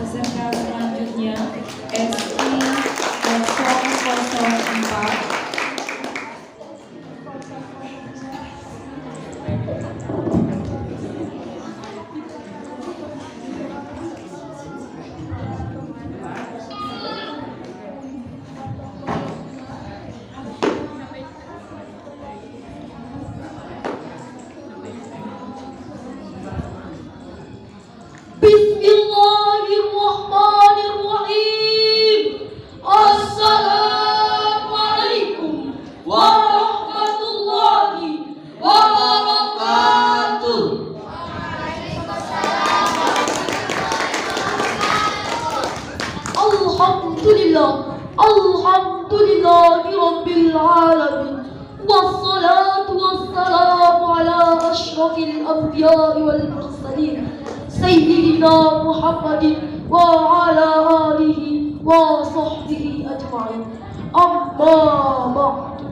peserta selanjutnya SI 004. Bismillahirrahmanirrahim. Assalamualaikum warahmatullahi wabarakatuh. Alhamdulillah, alhamdulillahi rabbil alamin. Wassalatu wassalamu ala asyrafil anbiya'i wal mursalin Sayyidina Muhammadin wa ala alihi wa sahbihi ajma'in. Amma ba'du.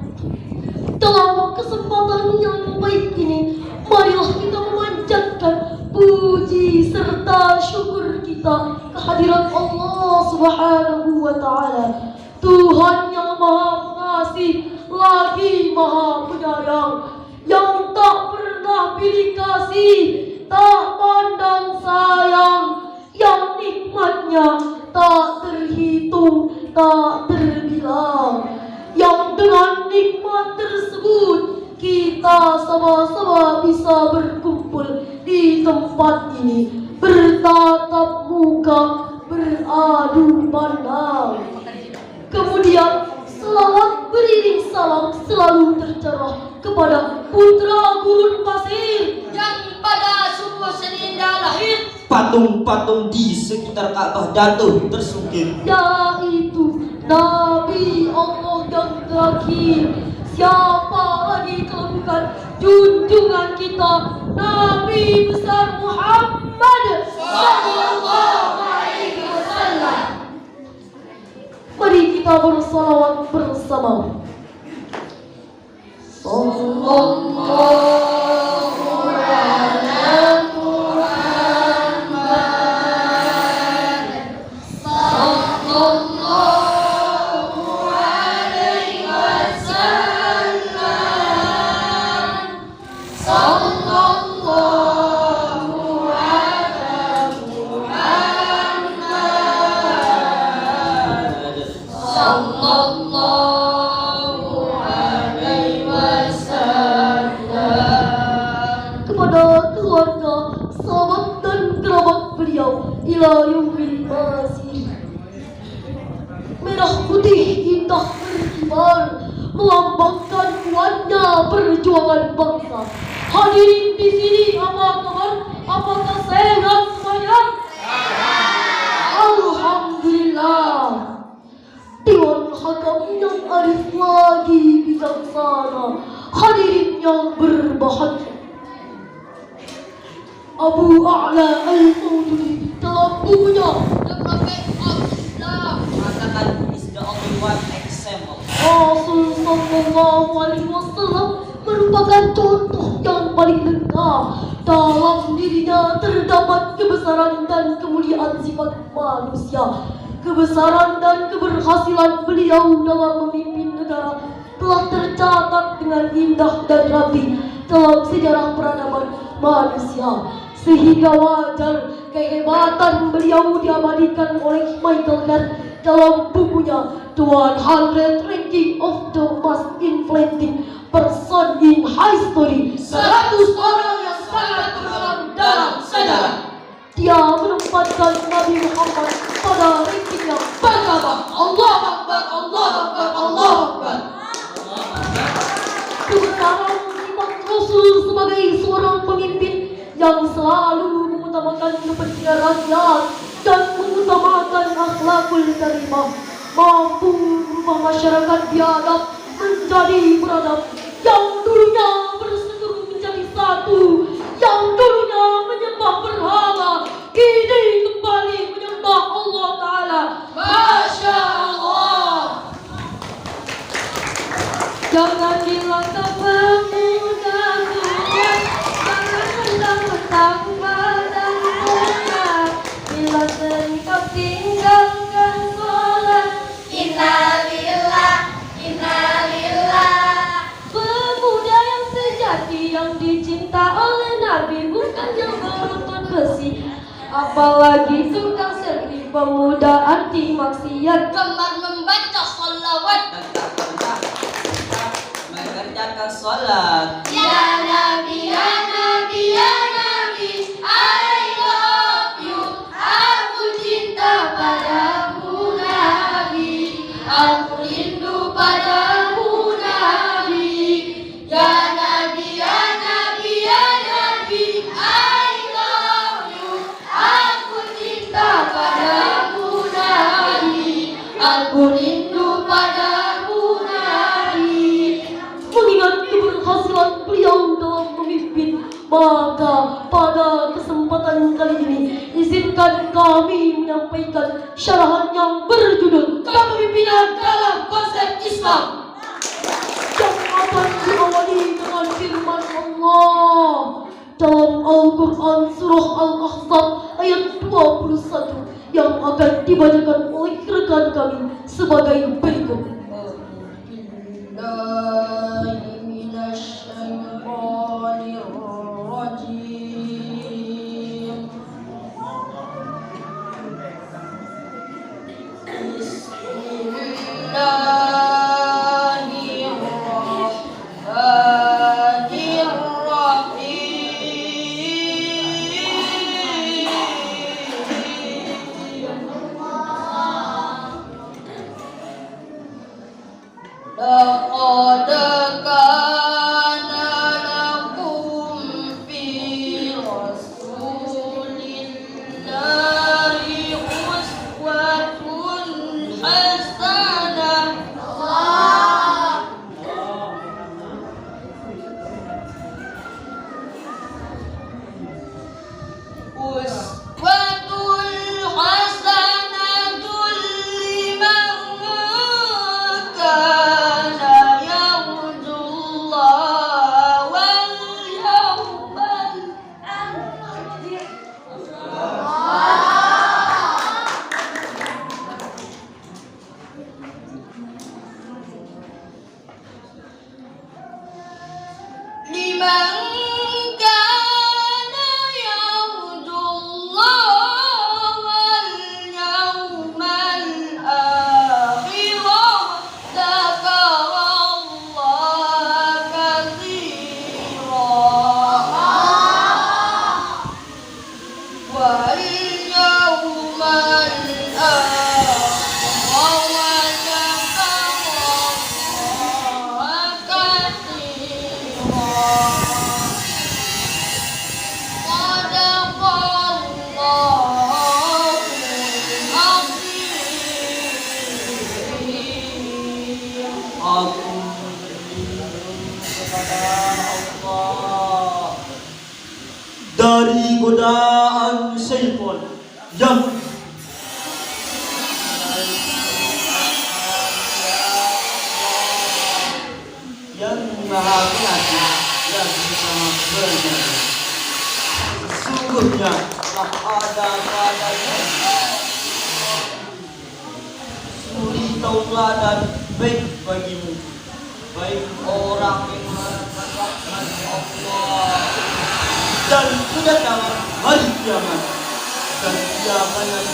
Dalam kesempatan yang baik ini, marilah kita memanjatkan puji serta syukur kita kehadirat Allah Subhanahu wa Ta'ala, Tuhan yang Maha Pengasih lagi Maha Penyayang, yang tak pernah pilih kasih, tak pandang sayang, yang nikmatnya tak terhitung, tak terbilang, yang dengan nikmat tersebut kita sama-sama bisa berkumpul di tempat ini, bertatap muka, beradu pandang. Kemudian selawat beriring salam selalu tercurah kepada putra gurun pasir yang pada subuh Senin lahir. Patung-patung di sekitar Ka'bah jatuh tersungkir, Yaitu Nabi Allah yang terakhir. Siapa lagi kalau bukan junjungan kita Nabi besar Muhammad sallallahu alaihi wasallam. Mari kita bersalawat bersama. Sallallahu ala Muhammad sallallahu alaihi wasallam. Sallallahu ala Muhammad sallallahu alaihi wasallam. Kepada keluarga, sahabat dan kerabat beliau ila yaumil masih. Merah putih indah berkibar, melambangkan kuatnya perjuangan bangsa. Hadirin di sini, apa kabar? Apakah sehat semuanya? Alhamdulillah. Dewan Hakam yang arif lagi bijaksana, hadirin yang berbahagia. Abu A'la Al-Maududi dalam bukunya The Prophet of Islam mengatakan is the only one example. Rasul sallallahu alaihi wasallam merupakan contoh yang paling lengkap. Dalam dirinya terdapat kebesaran dan kemuliaan sifat manusia. Kebesaran dan keberhasilan beliau dalam memimpin negara telah tercatat dengan indah dan rapi dalam sejarah peradaban manusia. Sehingga wajar kehebatan beliau diabadikan oleh Michael Hart dalam bukunya The 100 Ranking of the Most Influential Person in History. 100 orang yang sangat berperan dalam sejarah. Dia menempatkan Nabi Muhammad pada ranking yang pertama. Allah Akbar, Allah Akbar, Allah Akbar. Kebenaran sifat Rasul sebagai seorang pemimpin yang selalu mengutamakan kepentingan rakyat dan mengutamakan akhlakul karimah, mampu merubah masyarakat biadab menjadi beradab, yang dulunya berseteru menjadi satu, yang dulunya menyembah berhala kini kembali menyembah Allah Ta'ala. Masya Allah. Jangan dilangkah pemuda tua, jangan mentang-mentang badan kuat, bila terikat tinggalkan sholat. Innalillah, innalillah. Pemuda yang sejati yang dicinta oleh Nabi, bukan yang berotot besi, apalagi tukang selfie. Pemuda anti maksiat, gemar membaca sholawat dan tak pernah mengerjakan sholat. Ya Nabi, ya Nabi, ya Nabi, I love you. Aku cinta padamu Nabi, aku rindu padamu Nabi. Ya Nabi, ya Nabi, ya Nabi, I love you. Aku cinta padamu Nabi, aku rindu padamu Nabi. Mengingat keberhasilan beliau dalam memimpin, maka pada kesempatan kali ini izinkan kami menyampaikan syarahan yang berjudul Kepemimpinan dalam Konsep Islam, yang akan diawali dengan firman Allah dalam Al-Quran Surah Al-Ahzab ayat 21 yang akan dibacakan oleh rekan kami sebagai berikut. لقد كان لكم في رسول الله أسوة حسنة. Dari godaan syaitan yang maha pengasih dan maha penyayang. Sesungguhnya telah ada padanya suri tauladan baik bagimu, baik orang yang mengharapkan rahmat Allah dan kedatangan hari kiamat, dan dia banyak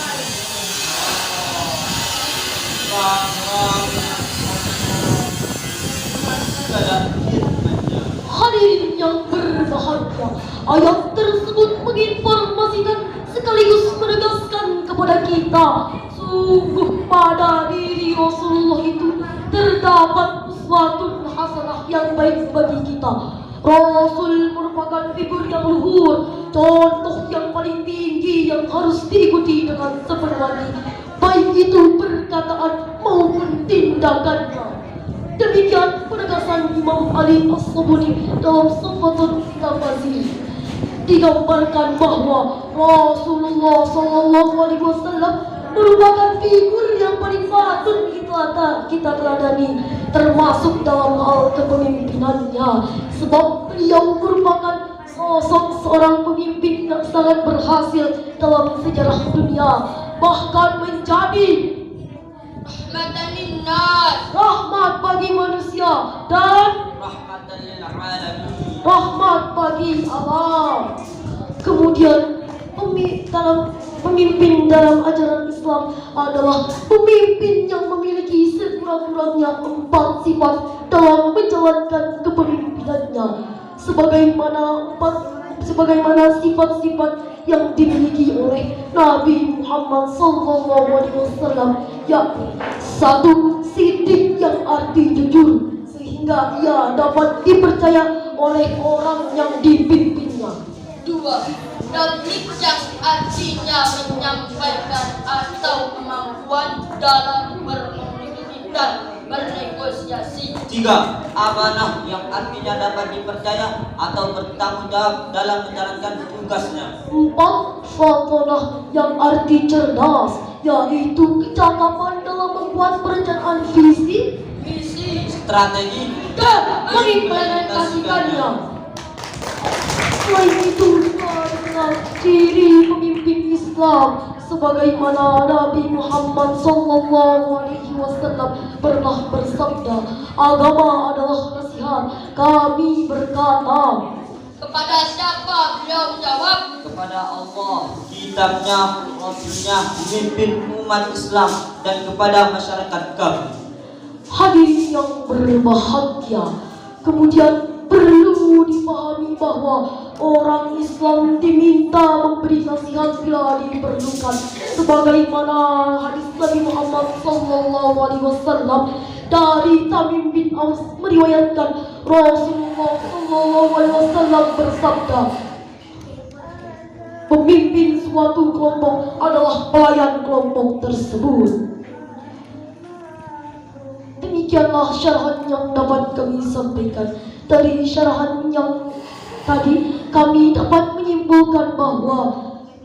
segala firman-Nya. Hadirin yang berbahagia, ayat tersebut menginformasikan sekaligus menegaskan kepada kita, sungguh pada diri Rasulullah itu terdapat uswatun hasanah yang baik bagi kita. Rasul merupakan figur yang luhur, contoh yang paling tinggi yang harus diikuti dengan sepenuh hati, baik itu perkataan maupun tindakannya. Demikian penegasan Imam Ali As-Sabuni dalam Sifatul Tafsir. Digambarkan bahwa Rasulullah SAW merupakan figur yang paling patut kita teladani, termasuk dalam hal kepemimpinannya, sebab beliau merupakan sosok seorang pemimpin yang sangat berhasil dalam sejarah dunia. bahkan menjadi rahmatan linnas, rahmat bagi manusia dan rahmatan lil alamin. rahmat bagi alam. Kemudian pemimpin dalam ajaran Islam adalah pemimpin yang memiliki sekurang-kurangnya 4 sifat dalam menjalankan kepemimpinannya, sebagaimana sifat-sifat yang dimiliki oleh Nabi Muhammad SAW, yakni 1. Sidik, yang arti jujur, sehingga ia dapat dipercaya oleh orang yang dipimpinnya. 2. Tablik, yang artinya menyampaikan atau kemampuan dalam berkomunikasi dan bernegosiasi. 3. Amanah, yang artinya dapat dipercaya atau bertanggung jawab dalam menjalankan tugasnya. 4. Fatonah, yang arti cerdas, yaitu kecakapan dalam membuat perencanaan visi, Misi Strategi dan mengimplementasikannya. Selain itu juga dengan ciri pemimpin Islam, sebagaimana Nabi Muhammad SAW pernah bersabda, agama adalah nasihat. Kami berkata, kepada siapa? Beliau jawab, kepada Allah, kitabnya, Rasulnya, pemimpin umat Islam, dan kepada masyarakat kami. hadirin yang berbahagia, kemudian perlu dipahami bahwa orang Islam diminta memberi nasihat bila diperlukan, sebagaimana hadis Nabi Muhammad SAW dari Tamim bin Aus meriwayatkan Rasulullah SAW bersabda, pemimpin suatu kelompok adalah pelayan kelompok tersebut. Demikianlah syarahan yang dapat kami sampaikan. Dari syarahan yang tadi, kami dapat menyimpulkan bahwa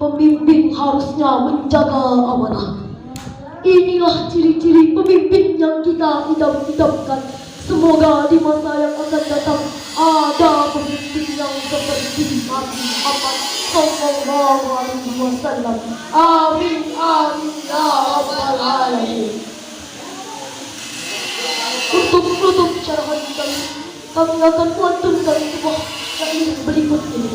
pemimpin harusnya menjaga amanah. Inilah ciri-ciri pemimpin yang kita idam-idamkan. Semoga di masa yang akan datang ada pemimpin yang seperti Nabi Muhammad SAW. Amin, amin, ya rabbal alamin. Untuk menutup syarahan kami akan melantunkan sebuah syair berikut ini.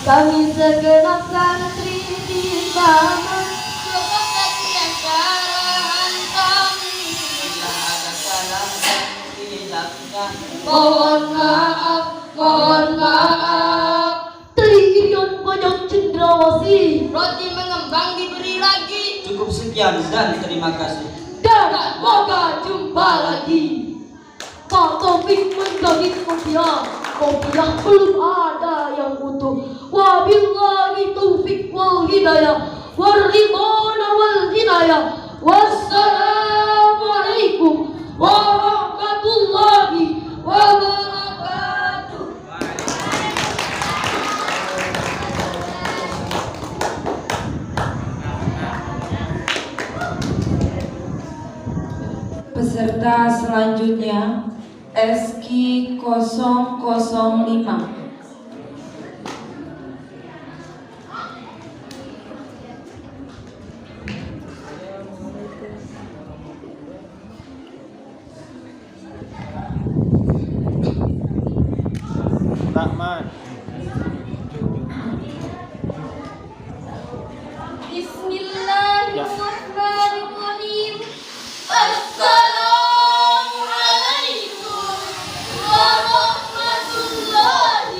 Kami segenap santri di zaman, coba sekian syarahan kami. Bila ada salah dan hilangnya, Mohon maaf, mohon maaf. dari irian banyak cendrawasih, Roti mengembang diberi lagi. cukup sekian dan terima kasih. dan semoga jumpa lagi. Pak Taufik menggigit kopiah belum ada yang utuh. Wabillahi taufik wal hidayah, waridwana wal hinayah. Wassalamualaikum warahmatullahi wabarakatuh. Peserta selanjutnya SQ 005. Rahman. Bismillahirrahmanirrahim. Assalamualaikum warahmatullahi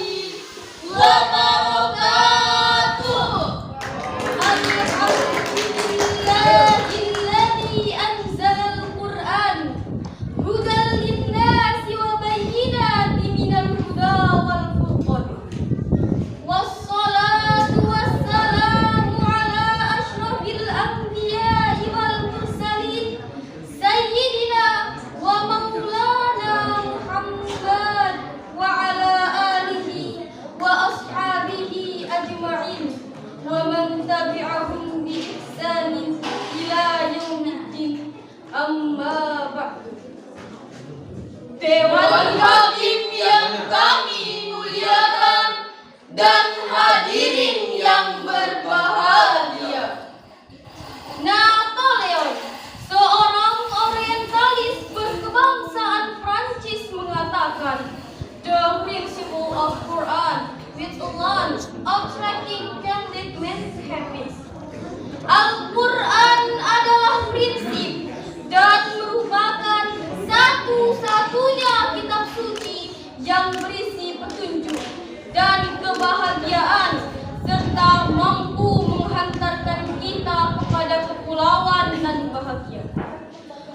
kebahagiaan serta mampu menghantarkan kita kepada kepulauan dan bahagia.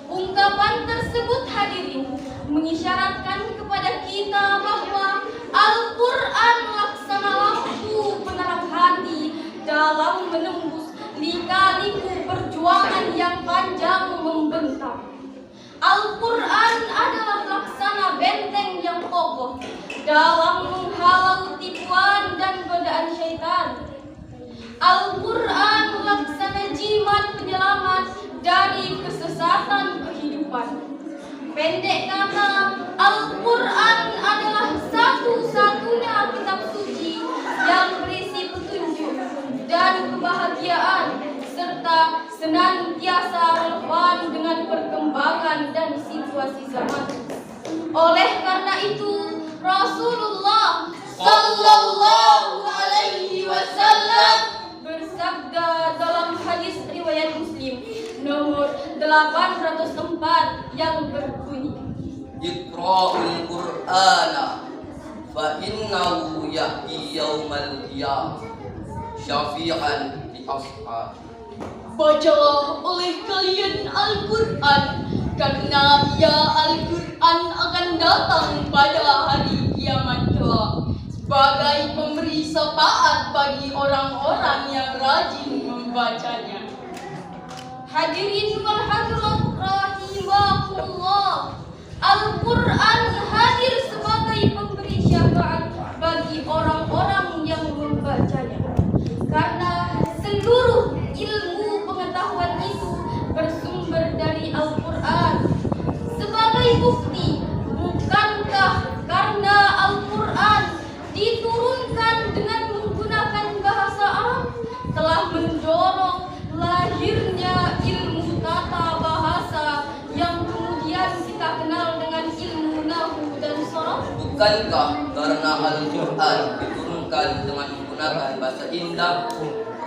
Ungkapan tersebut hadirin mengisyaratkan kepada kita bahwa Al-Quran laksana lampu penerang hati dalam menembus lika-liku perjuangan yang panjang membentang. Al-Quran adalah laksana benteng yang kokoh dalam menghalau tipuan dan godaan syaitan. Al-Quran laksana jimat penyelamat dari kesesatan kehidupan. Pendek kata, Al-Quran adalah satu-satunya kitab suci yang berisi petunjuk dan kebahagiaan serta senantiasa relevan dengan perkembangan dan situasi zaman. Oleh karena itu, Rasulullah Sallallahu Alaihi Wasallam bersabda dalam hadis riwayat Muslim nomor 804 yang berbunyi, Iqra'ul Qur'ana fa innahu ya'ti yaumal qiyamah syafi'an li ashab. bacalah oleh kalian Al-Quran, karena ia Al-Quran akan datang pada hari kiamat kelak sebagai pemberi syafaat bagi orang-orang yang rajin membacanya. Hadirin wal hadirat rahimakumullah, Al-Quran hadir sebagai pemberi syafaat bagi orang-orang yang membacanya, karena seluruh ilmu pengetahuan itu bersumber dari Al-Quran. Sebagai bukti, bukankah karena Al-Quran diturunkan dengan menggunakan bahasa Arab telah mendorong lahirnya ilmu tata bahasa yang kemudian kita kenal dengan ilmu nahwu dan sorof? Bukankah karena Al-Quran diturunkan dengan menggunakan bahasa indah,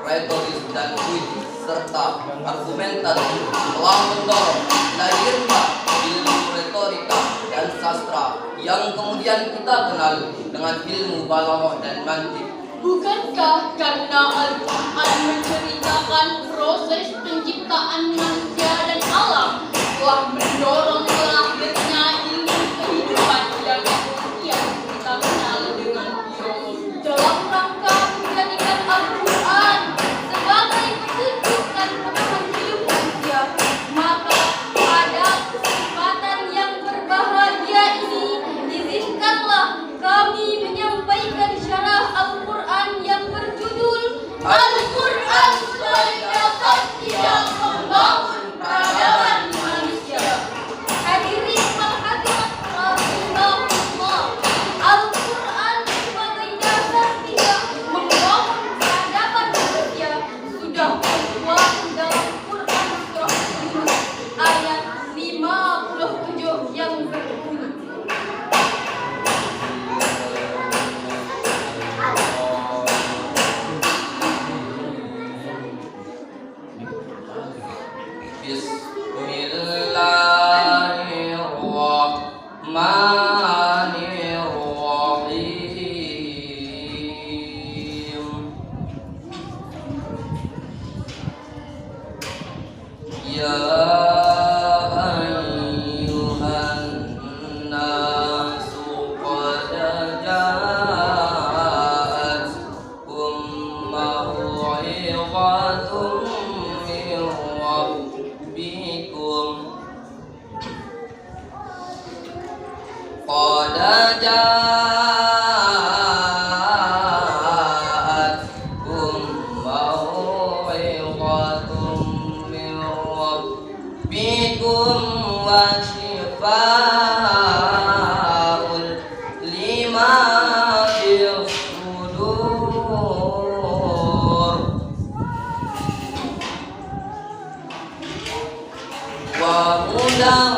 retoris dan puisi serta argumentasi telah mendorong lahirnya ilmu retorika dan sastra yang kemudian kita kenal dengan ilmu balaghah dan mantik? Bukankah karena Al-Quran menceritakan proses penciptaan manusia dan alam telah mendorong lahirnya ilmu kehidupan yang kemudian kita kenal dengan biologi? Dalam rangka menjadikan Al-Quran sebagai petunjuk dan pedoman hidup manusia, maka pada kesempatan yang berbahagia ini izinkanlah kami menyampaikan syarah Al-Quran yang berjudul Al-Quran sebagai tazkiyah membangun peradaban manusia. Hadirin wal hadirat rahimahumullah, Al-Quran sebagai dasar tidak membangun peradaban manusia sudah tertuang dalam Quran surah Yunus ayat 57 yang berbunyi, Bismillahirrahmanirrahim. Ya ayyuhan nasu qad ja'atkum maw'izatun min rabbikum qad ja'atkum maw'izatun min rabbikum wa shifaa'un lima fis sudur wa hudan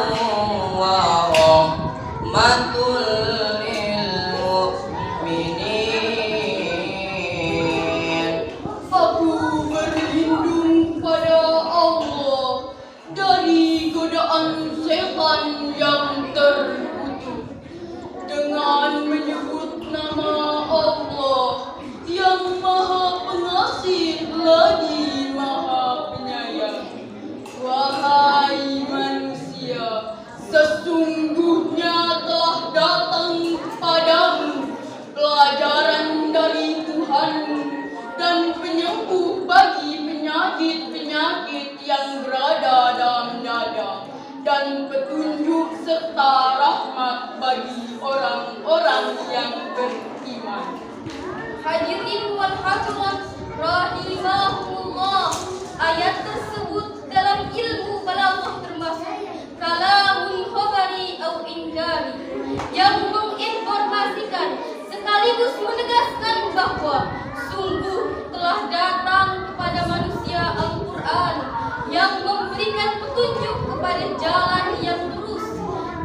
wa rahmatul lil mu'minin. aku berlindung pada Allah dari godaan setan yang terkutuk dengan menyebut nama Allah dan petunjuk serta rahmat bagi orang-orang yang beriman. Hadirin wal hadirat rahimahumullah, ayat tersebut dalam ilmu balaghah termasuk kalamun khabari atau indari yang menginformasikan sekaligus menegaskan bahwa sungguh telah datang kepada manusia Al-Quran yang memberikan petunjuk kepada jalan yang lurus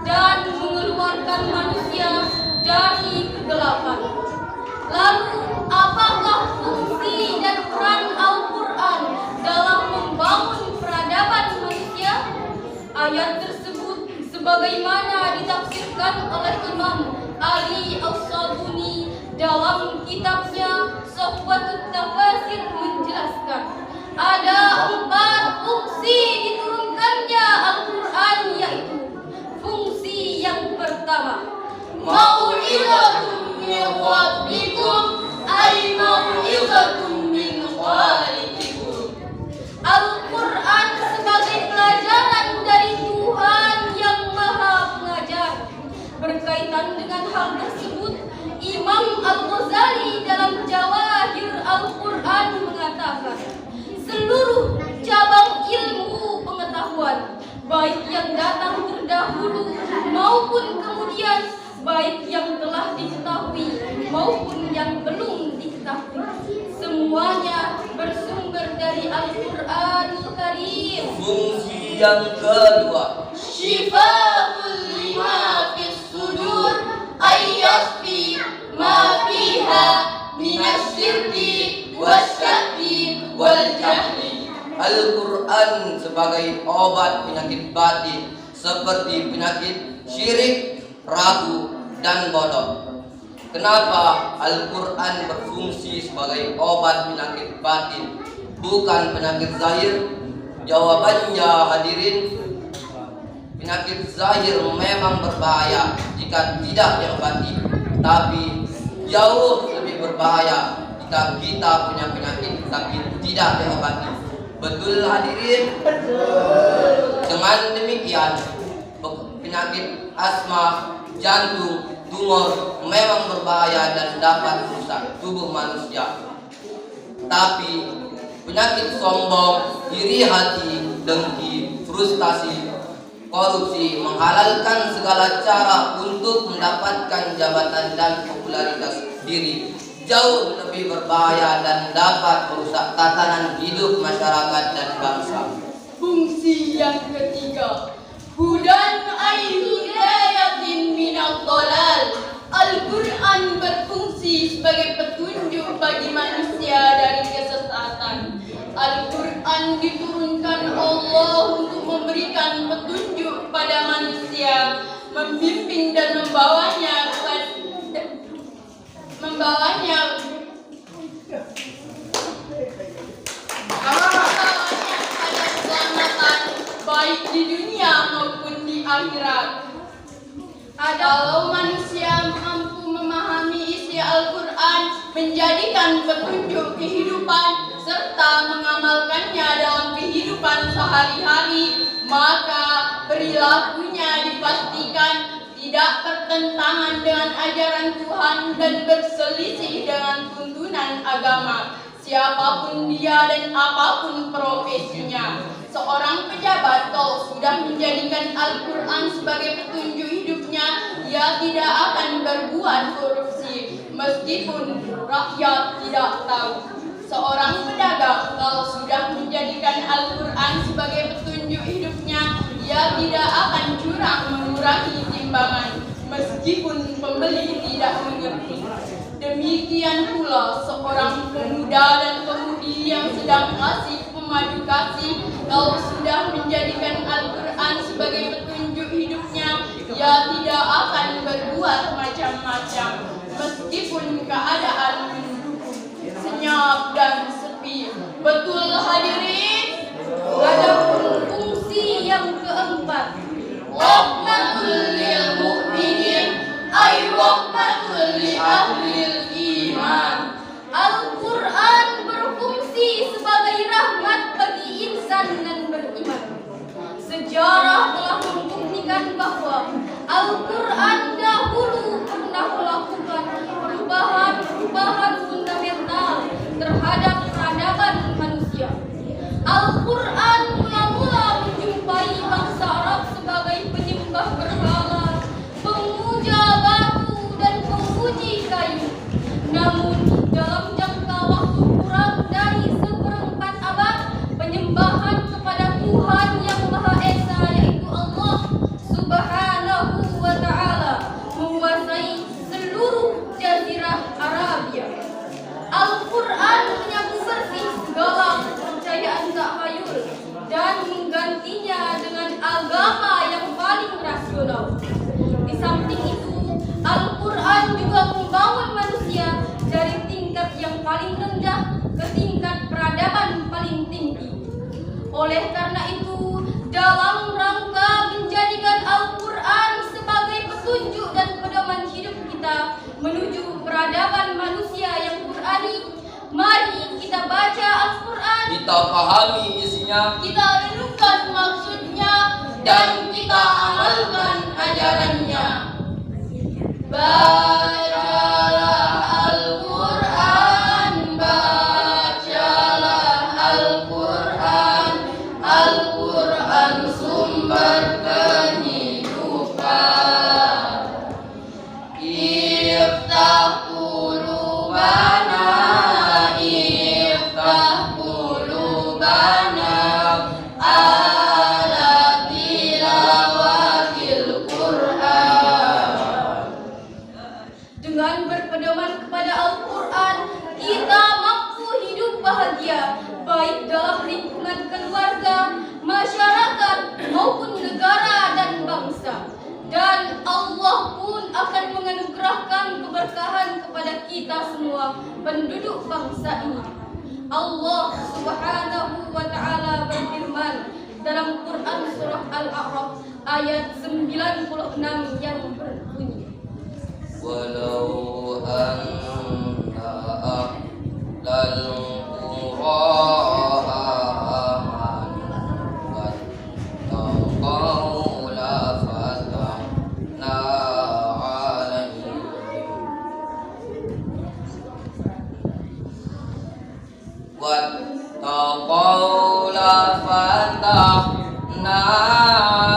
dan mengeluarkan manusia dari kegelapan. Lalu, apakah fungsi dan peran Al-Quran dalam membangun peradaban manusia? Ayat tersebut sebagaimana ditafsirkan oleh Imam Ali As-Sabuni dalam kitabnya Safwatut Tafasir menjelaskan ada 4 fungsi diturunkannya Al-Quran, yaitu fungsi yang pertama, mau'izatum min rabbikum ay mau'izatum min khaliqikum. Al-Quran sebagai pelajaran dari Tuhan yang Maha Pengajar. Berkaitan dengan hal tersebut, Imam Al-Ghazali dalam Jawahir Al-Quran mengatakan, seluruh cabang ilmu pengetahuan, baik yang datang terdahulu maupun kemudian, baik yang telah diketahui maupun yang belum diketahui, semuanya bersumber dari Al-Quranul Karim. Fungsi yang kedua, Shifaa'ul lima fis sudur ayyasfi ma fiha minasyirki wasyaki wal jahli. Al-Quran sebagai obat penyakit batin seperti penyakit syirik, ragu, dan bodoh. Kenapa Al-Quran berfungsi sebagai obat penyakit batin, bukan penyakit zahir? Jawabannya hadirin, penyakit zahir memang berbahaya jika tidak diobati, tapi jauh lebih berbahaya jika kita punya penyakit tapi tidak diobati. Betul hadirin? Betul. Dengan demikian, penyakit asma, jantung, tumor memang berbahaya dan dapat merusak tubuh manusia. Tapi penyakit sombong, iri hati, dengki, frustasi, korupsi menghalalkan segala cara untuk mendapatkan jabatan dan popularitas diri. Jauh lebih berbahaya dan dapat merusak tatanan hidup masyarakat dan bangsa. Fungsi yang ketiga, hudan ay hidayatin minal dhalal. Al-Quran berfungsi sebagai petunjuk bagi manusia dari kesesatan. Al-Quran diturunkan Allah untuk memberikan petunjuk pada manusia, membimbing dan membawanya pada keselamatan baik di dunia maupun di akhirat. Kalau manusia mampu memahami isi Al-Quran, menjadikan petunjuk kehidupan serta mengamalkannya dalam kehidupan sehari-hari, maka perilakunya dipastikan tidak bertentangan dengan ajaran Tuhan dan berselisih dengan tuntunan agama. Siapapun dia dan apapun profesinya, seorang pejabat kalau sudah menjadikan Al-Quran sebagai petunjuk hidupnya, ia tidak akan berbuat korupsi meskipun rakyat tidak tahu. Seorang pedagang kalau sudah menjadikan Al-Quran sebagai petunjuk hidupnya, ia tidak akan curang mengurangi timbangan meskipun pembeli tidak mengerti. Demikian pula seorang pemuda dan pemudi yang sedang asik memadu kasih, kalau sudah menjadikan Al-Quran sebagai petunjuk hidupnya, ia tidak akan berbuat macam-macam meskipun keadaan mendukung, senyap dan sepi. Betul hadirin? Adapun fungsi yang keempat, rahmatul lil mu'minin ay rahmatul li ahlil iman. Al-Quran berfungsi sebagai rahmat bagi insan dan beriman. Sejarah telah Al-Quran dahulu pernah melakukan perubahan fundamental terhadap peradaban manusia. Al-Quran mula-mula menjumpai bangsa Arab sebagai penyembah berhala, pemuja batu dan pemuji kayu. Namun dalam jangka waktu kurang dari seperempat abad, penyembahan kepada Tuhan yang Maha Esa yaitu Allah Subhanahu wa Ta'ala menguasai seluruh jazirah Arabia. Al-Quran menyapu bersih segala kepercayaan takhayul dan menggantinya dengan agama yang paling rasional. Di samping itu, Al-Quran juga membangun manusia dari tingkat yang paling rendah ke tingkat peradaban paling tinggi. Oleh karena itu, dalam rangka menjadikan Al-Quran sebagai petunjuk dan pedoman hidup kita menuju peradaban manusia yang Qurani, mari kita baca Al-Quran, Kita pahami isinya, kita renungkan maksudnya, dan kita amalkan ajarannya. Bacalah Al-Quran, bacalah Al-Quran, Al-Quran sumber kehidupan. Iftah qulubana, iftah qulubana ala tilawatil Quran. Dengan berpedoman kepada Al-Quran, kita mampu hidup bahagia, baik dalam lingkungan keluarga, masyarakat, maupun negara dan bangsa. Dan Allah pun akan menganugerahkan keberkahan kepada kita semua, penduduk bangsa ini. Allah Subhanahu wa Ta'ala berfirman dalam Quran surah Al-A'raf ayat 96 yang berbunyi, walau anna ahlal qura amanu wattaqau la fatahna alaihim wattaqau la fatahna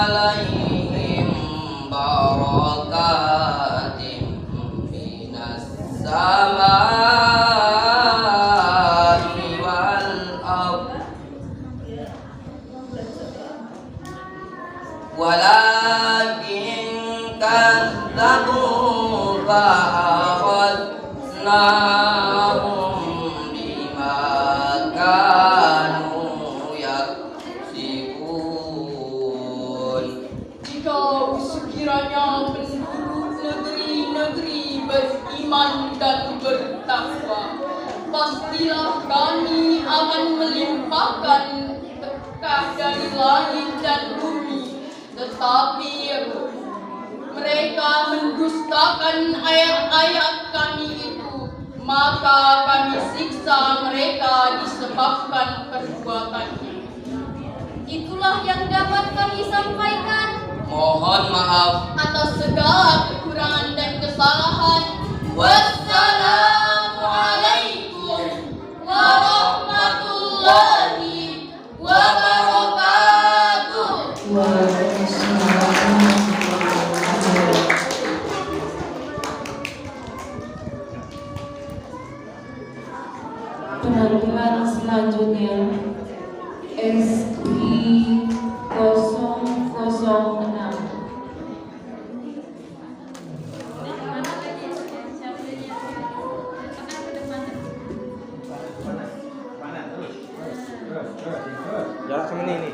alaihim barakatim minas samai wal ardh walakin kadzabu fa'akhadnahum bima kanu yaksibun. Jika sekiranya penduduk negeri-negeri beriman dan bertakwa, pastilah kami akan melimpahkan berkah dari langit dan bumi. Tetapi mereka mendustakan ayat-ayat kami itu, maka kami siksa mereka disebabkan perbuatannya. itulah yang dapat kami sampaikan. Mohon maaf. Atas segala kekurangan dan kesalahan. Wassalamualaikum warahmatullahi wabarakatuh. Penampilan selanjutnya SI 006. Jarak sama ini.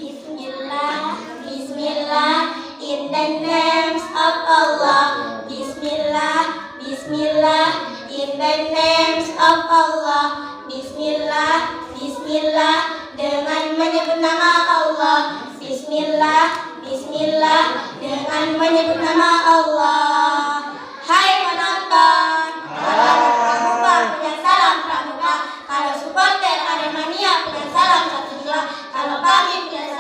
Bismillah, Bismillah, in the names of Allah. Bismillah, Bismillah, in the names of Allah. Bismillah, Bismillah, dengan menyebut nama Allah. Bismillah, Bismillah, dengan menyebut nama Allah. Hai penonton, kalau pramuka punya salam pramuka, kalau supporter Aremania punya salam 1-2, kalau kami punya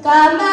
Kama